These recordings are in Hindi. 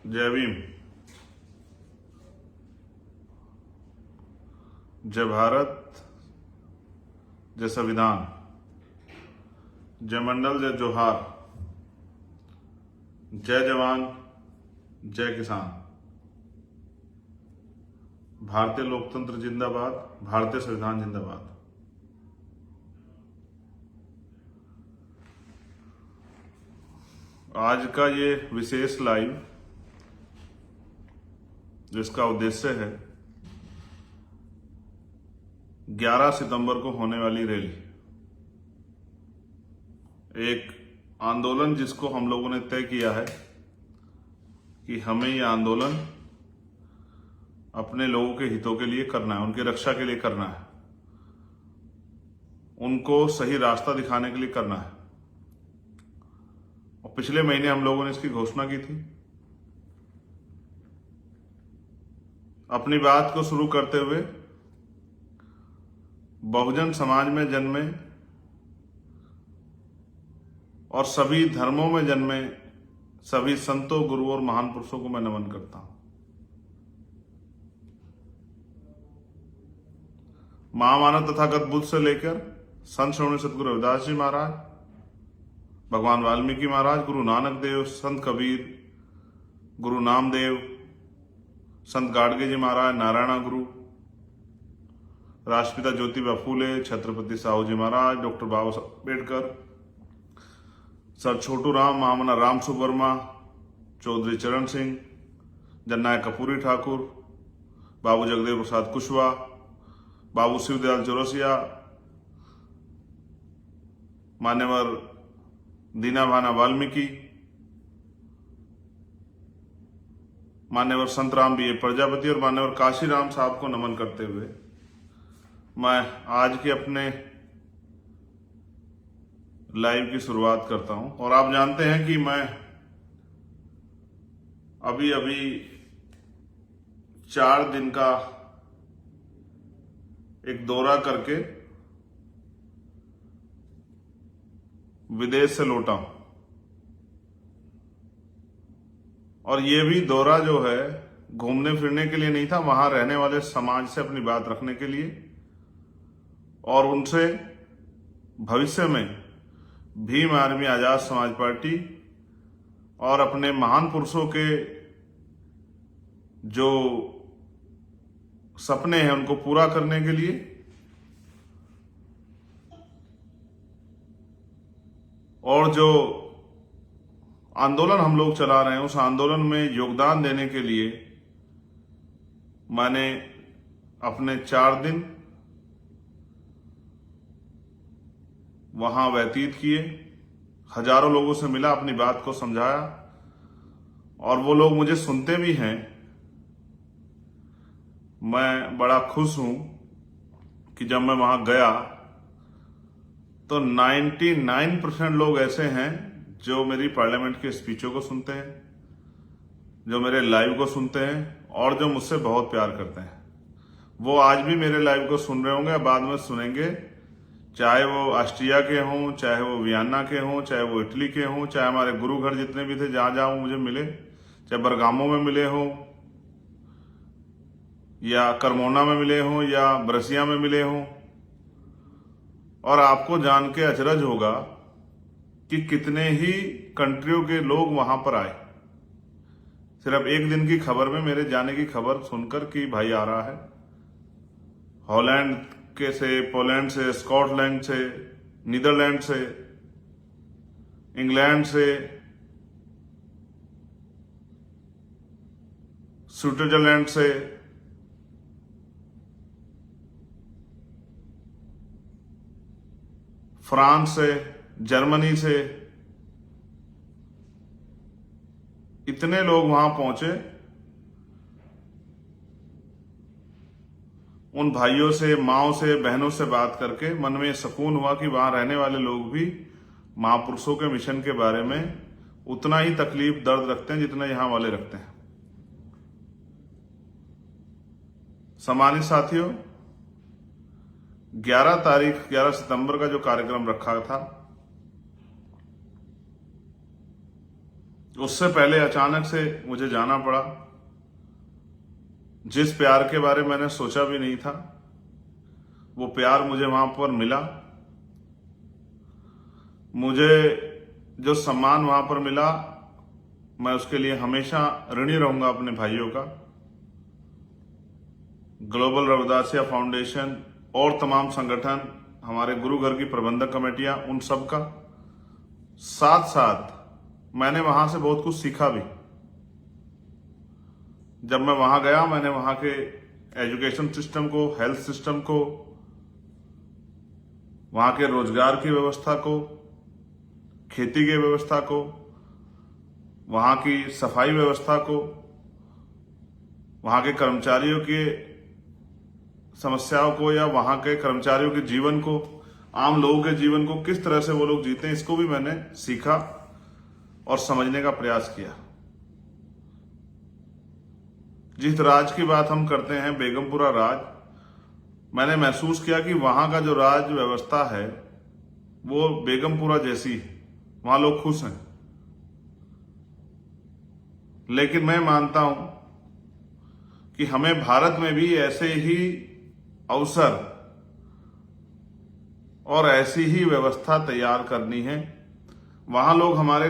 जय भीम। जय भारत, जय संविधान, जय मंडल, जय जोहार, जय जवान, जय किसान। भारतीय लोकतंत्र जिंदाबाद, भारतीय संविधान जिंदाबाद। आज का ये विशेष लाइव जिसका उद्देश्य है 11 सितंबर को होने वाली रैली, एक आंदोलन जिसको हम लोगों ने तय किया है कि हमें ये आंदोलन अपने लोगों के हितों के लिए करना है, उनकी रक्षा के लिए करना है, उनको सही रास्ता दिखाने के लिए करना है। और पिछले महीने हम लोगों ने इसकी घोषणा की थी। अपनी बात को शुरू करते हुए बहुजन समाज में जन्मे और सभी धर्मों में जन्मे सभी संतों, गुरुओं और महान पुरुषों को मैं नमन करता हूं। महामानव तथागत बुद्ध से लेकर संत श्रोमणी सतगुरु रविदास जी महाराज, भगवान वाल्मीकि महाराज, गुरु नानक देव, संत कबीर, गुरु नामदेव, संत गाडगे जी महाराज, नारायण गुरु, राष्ट्रपिता ज्योतिबा फूले, छत्रपति साहू जी महाराज, डॉक्टर बाबा साहब अम्बेडकर, सर छोटू राम, महामना राम सुवर्मा, चौधरी चरण सिंह, जननायक कपूरी ठाकुर, बाबू जगदेव प्रसाद कुशवाहा, बाबू शिवदयाल चौरसिया, मान्यवर दीना भाना वाल्मीकि, मान्यवर संत राम बी ए प्रजापति और मान्यवर काशीराम साहब को नमन करते हुए मैं आज के अपने लाइव की शुरुआत करता हूं। और आप जानते हैं कि मैं अभी अभी 4 दिन का एक दौरा करके विदेश से लौटा हूं। और ये भी दौरा जो है घूमने फिरने के लिए नहीं था, वहां रहने वाले समाज से अपनी बात रखने के लिए और उनसे भविष्य में भीम आर्मी आजाद समाज पार्टी और अपने महान पुरुषों के जो सपने हैं उनको पूरा करने के लिए और जो आंदोलन हम लोग चला रहे हैं उस आंदोलन में योगदान देने के लिए मैंने अपने 4 दिन वहां व्यतीत किए। हजारों लोगों से मिला, अपनी बात को समझाया और वो लोग मुझे सुनते भी हैं। मैं बड़ा खुश हूं कि जब मैं वहां गया तो 99% लोग ऐसे हैं जो मेरी पार्लियामेंट के स्पीचों को सुनते हैं, जो मेरे लाइव को सुनते हैं और जो मुझसे बहुत प्यार करते हैं। वो आज भी मेरे लाइव को सुन रहे होंगे, बाद में सुनेंगे, चाहे वो ऑस्ट्रिया के हों, चाहे वो वियना के हों, चाहे वो इटली के हों, चाहे हमारे गुरु घर जितने भी थे जहां जहां वो मुझे मिले, चाहे बरगामो में मिले हों या करमोना में मिले हों या ब्रसिया में मिले हों। और आपको जान के अचरज होगा कि कितने ही कंट्रियों के लोग वहां पर आए, सिर्फ एक दिन की खबर में मेरे जाने की खबर सुनकर कि भाई आ रहा है हॉलैंड के से, पोलैंड से, स्कॉटलैंड से, नीदरलैंड से, इंग्लैंड से, स्विट्जरलैंड से, फ्रांस से, जर्मनी से, इतने लोग वहां पहुंचे। उन भाइयों से, माओ से, बहनों से बात करके मन में सुकून हुआ कि वहां रहने वाले लोग भी महापुरुषों के मिशन के बारे में उतना ही तकलीफ दर्द रखते हैं जितना यहां वाले रखते हैं। सम्मानित साथियों, 11 सितंबर का जो कार्यक्रम रखा था उससे पहले अचानक से मुझे जाना पड़ा। जिस प्यार के बारे में मैंने सोचा भी नहीं था, वो प्यार मुझे वहां पर मिला। मुझे जो सम्मान वहां पर मिला, मैं उसके लिए हमेशा ऋणी रहूंगा अपने भाइयों का। ग्लोबल रविदासिया फाउंडेशन और तमाम संगठन, हमारे गुरु घर की प्रबंधक कमेटियां, उन सब का। साथ साथ मैंने वहां से बहुत कुछ सीखा भी। जब मैं वहां गया, मैंने वहां के एजुकेशन सिस्टम को, हेल्थ सिस्टम को, वहां के रोजगार की व्यवस्था को, खेती की व्यवस्था को, वहां की सफाई व्यवस्था को, वहां के कर्मचारियों की समस्याओं को, या वहां के कर्मचारियों के जीवन को, आम लोगों के जीवन को किस तरह से वो लोग जीते हैं, इसको भी मैंने सीखा और समझने का प्रयास किया। जिस राज की बात हम करते हैं, बेगमपुरा राज, मैंने महसूस किया कि वहां का जो राज व्यवस्था है वो बेगमपुरा जैसी है। वहां लोग खुश हैं। लेकिन मैं मानता हूं कि हमें भारत में भी ऐसे ही अवसर और ऐसी ही व्यवस्था तैयार करनी है। वहां हमारे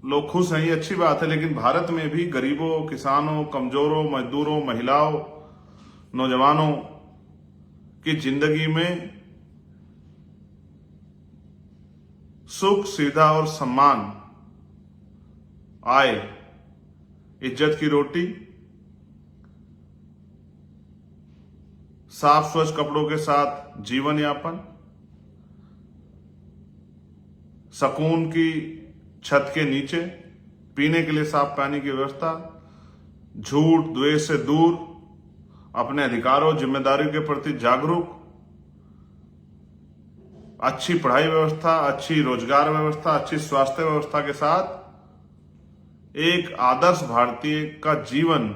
लोग खुश हैं, ये अच्छी बात है, लेकिन भारत में भी गरीबों, किसानों, कमजोरों, मजदूरों, महिलाओं, नौजवानों की जिंदगी में सुख, सुविधा और सम्मान आए, इज्जत की रोटी, साफ स्वच्छ कपड़ों के साथ जीवन यापन, सुकून की छत के नीचे, पीने के लिए साफ पानी की व्यवस्था, झूठ द्वेष से दूर, अपने अधिकारों जिम्मेदारियों के प्रति जागरूक, अच्छी पढ़ाई व्यवस्था, अच्छी रोजगार व्यवस्था, अच्छी स्वास्थ्य व्यवस्था के साथ एक आदर्श भारतीय का जीवन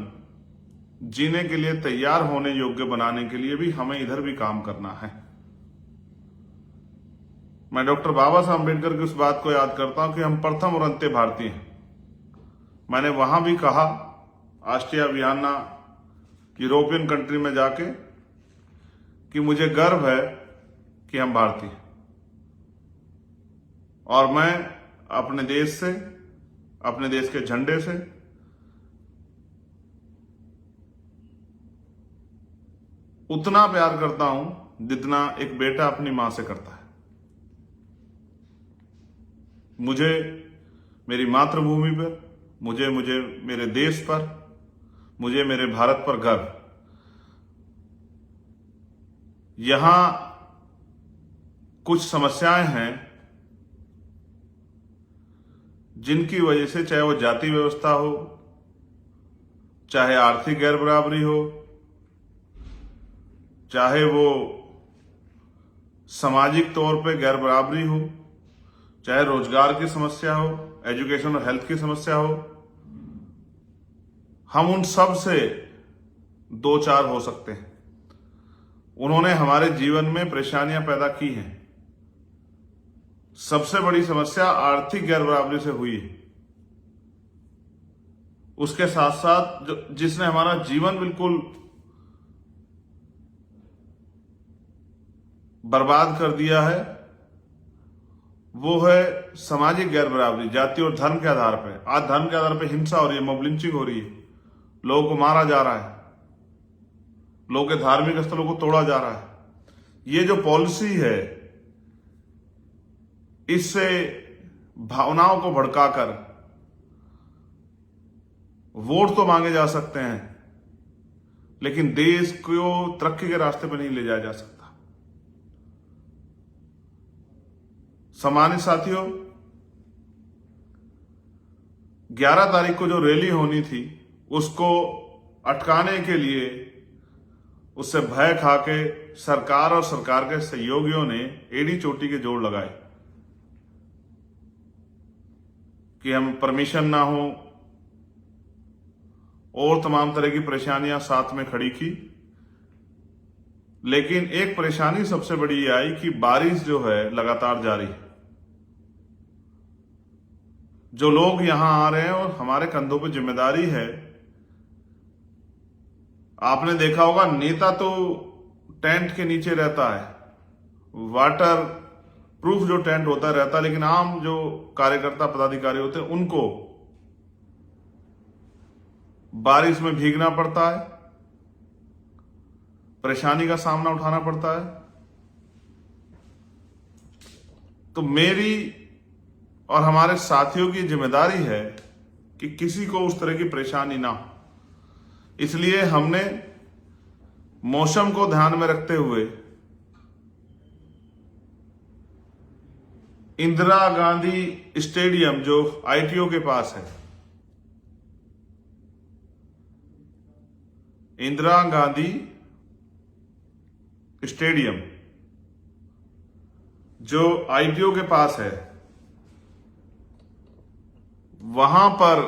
जीने के लिए तैयार होने योग्य बनाने के लिए भी हमें इधर भी काम करना है। मैं डॉक्टर बाबा साहब अम्बेडकर की उस बात को याद करता हूं कि हम प्रथम और अंत्य भारतीय हैं। मैंने वहां भी कहा, ऑस्ट्रिया, वियना, यूरोपियन कंट्री में जाके, कि मुझे गर्व है कि हम भारतीय हैं और मैं अपने देश से, अपने देश के झंडे से उतना प्यार करता हूं जितना एक बेटा अपनी मां से करता है। मुझे मेरी मातृभूमि पर, मुझे मेरे देश पर, मुझे मेरे भारत पर गर्व। यहां कुछ समस्याएं हैं जिनकी वजह से, चाहे वो जाति व्यवस्था हो, चाहे आर्थिक गैर बराबरी हो, चाहे वो सामाजिक तौर पे गैर बराबरी हो, चाहे रोजगार की समस्या हो, एजुकेशन और हेल्थ की समस्या हो, हम उन सब से दो चार हो सकते हैं। उन्होंने हमारे जीवन में परेशानियां पैदा की हैं। सबसे बड़ी समस्या आर्थिक गैर बराबरी से हुई है। उसके साथ साथ जिसने हमारा जीवन बिल्कुल बर्बाद कर दिया है, वो है सामाजिक गैर बराबरी, जाति और धर्म के आधार पर। आज धर्म के आधार पर हिंसा हो रही है, मॉब लिंचिंग हो रही है, लोगों को मारा जा रहा है, लोगों के धार्मिक स्थलों को तोड़ा जा रहा है। ये जो पॉलिसी है, इससे भावनाओं को भड़काकर वोट तो मांगे जा सकते हैं, लेकिन देश को तरक्की के रास्ते पर नहीं ले जाया जा सकता। सम्मानित साथियों, 11 तारीख को जो रैली होनी थी, उसको अटकाने के लिए, उससे भय खाके सरकार और सरकार के सहयोगियों ने एड़ी चोटी के जोड़ लगाए कि हम परमिशन ना हो, और तमाम तरह की परेशानियां साथ में खड़ी की। लेकिन एक परेशानी सबसे बड़ी ये आई कि बारिश जो है लगातार जारी है। जो लोग यहां आ रहे हैं और हमारे कंधों पे जिम्मेदारी है। आपने देखा होगा नेता तो टेंट के नीचे रहता है, वाटर प्रूफ जो टेंट होता रहता है, लेकिन आम जो कार्यकर्ता पदाधिकारी होते हैं उनको बारिश में भीगना पड़ता है, परेशानी का सामना उठाना पड़ता है। तो मेरी और हमारे साथियों की जिम्मेदारी है कि किसी को उस तरह की परेशानी ना हो। इसलिए हमने मौसम को ध्यान में रखते हुए इंदिरा गांधी स्टेडियम जो आईटीओ के पास है, इंदिरा गांधी स्टेडियम जो आईटीओ के पास है, वहां पर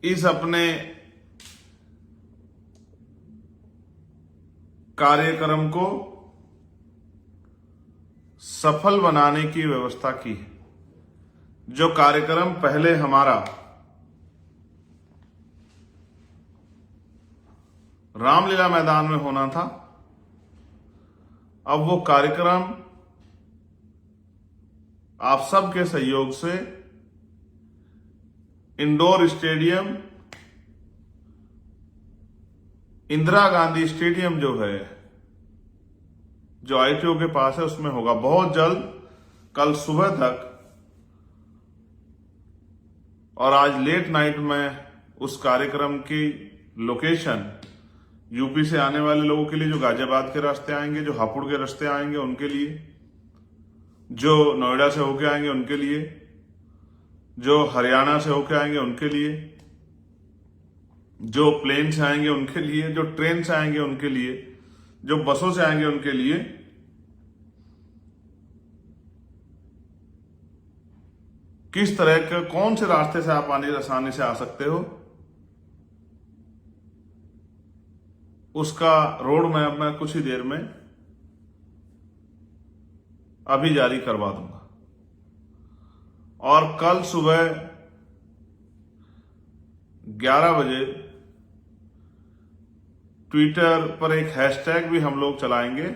इस अपने कार्यक्रम को सफल बनाने की व्यवस्था की है। जो कार्यक्रम पहले हमारा रामलीला मैदान में होना था, अब वो कार्यक्रम आप सबके सहयोग से indoor stadium Indira Gandhi stadium जो है, जो आईटीओ के पास है, उसमें होगा बहुत जल्द, कल सुबह तक। और आज लेट नाइट में उस कार्यक्रम की लोकेशन यूपी से आने वाले लोगों के लिए, जो गाजियाबाद के रास्ते आएंगे, जो हापुड़ के रास्ते आएंगे उनके लिए, जो नोएडा से होके आएंगे उनके लिए, जो हरियाणा से होके आएंगे उनके लिए, जो प्लेन से आएंगे उनके लिए, जो ट्रेन से आएंगे उनके लिए, जो बसों से आएंगे उनके लिए। किस तरह के कौन से रास्ते से आप आसानी से आ सकते हो, उसका रोड मैप मैं कुछ ही देर में अभी जारी करवा दूंगा। और कल सुबह 11 बजे ट्विटर पर एक हैशटैग भी हम लोग चलाएंगे,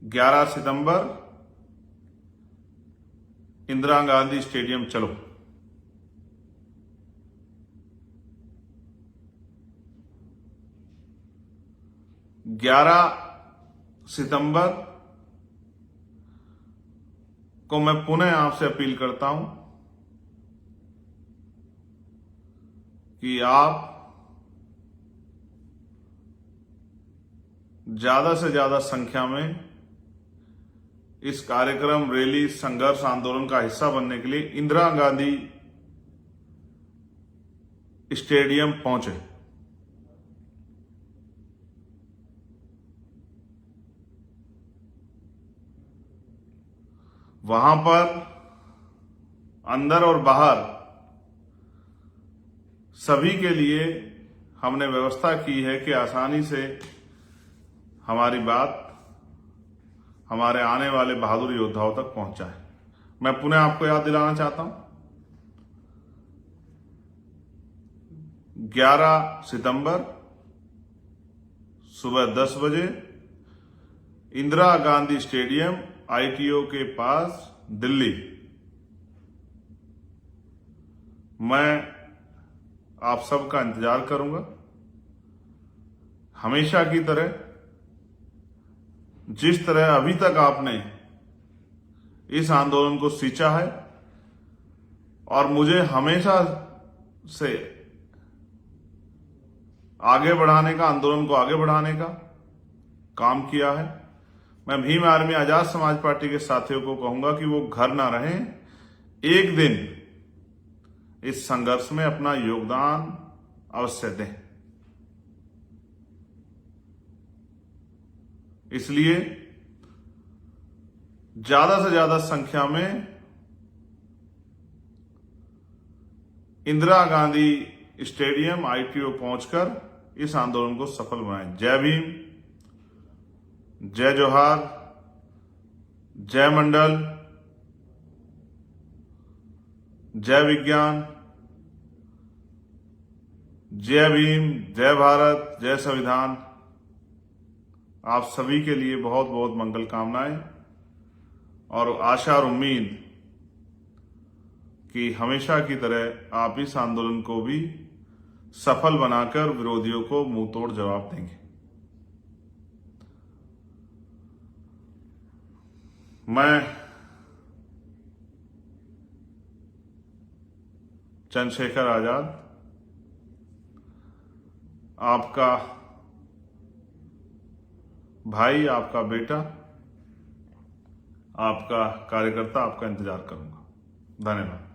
11 सितंबर इंदिरा गांधी स्टेडियम चलो। 11 सितंबर को मैं पुनः आपसे अपील करता हूं कि आप ज्यादा से ज्यादा संख्या में इस कार्यक्रम, रैली, संघर्ष आंदोलन का हिस्सा बनने के लिए इंदिरा गांधी स्टेडियम पहुंचे। वहां पर अंदर और बाहर सभी के लिए हमने व्यवस्था की है कि आसानी से हमारी बात हमारे आने वाले बहादुर योद्धाओं तक पहुंचाए। मैं पुनः आपको याद दिलाना चाहता हूं, 11 सितंबर सुबह 10 बजे इंदिरा गांधी स्टेडियम, आईटीओ के पास, दिल्ली। मैं आप सबका इंतजार करूंगा। हमेशा की तरह, जिस तरह अभी तक आपने इस आंदोलन को सींचा है और मुझे हमेशा से आगे बढ़ाने का, आंदोलन को आगे बढ़ाने का काम किया है, मैं भीम आर्मी आजाद समाज पार्टी के साथियों को कहूंगा कि वो घर ना रहें, एक दिन इस संघर्ष में अपना योगदान अवश्य दें। इसलिए ज्यादा से ज्यादा संख्या में इंदिरा गांधी स्टेडियम, आईटीओ पहुंचकर इस आंदोलन को सफल बनाएं। जय भीम, जय जोहार, जय मंडल, जय विज्ञान, जय भीम, जय भारत, जय संविधान। आप सभी के लिए बहुत बहुत मंगल कामनाएं और आशा और उम्मीद कि हमेशा की तरह आप इस आंदोलन को भी सफल बनाकर विरोधियों को मुंह तोड़ जवाब देंगे। मैं चंद्रशेखर आजाद, आपका भाई, आपका बेटा, आपका कार्यकर्ता, आपका इंतजार करूंगा। धन्यवाद।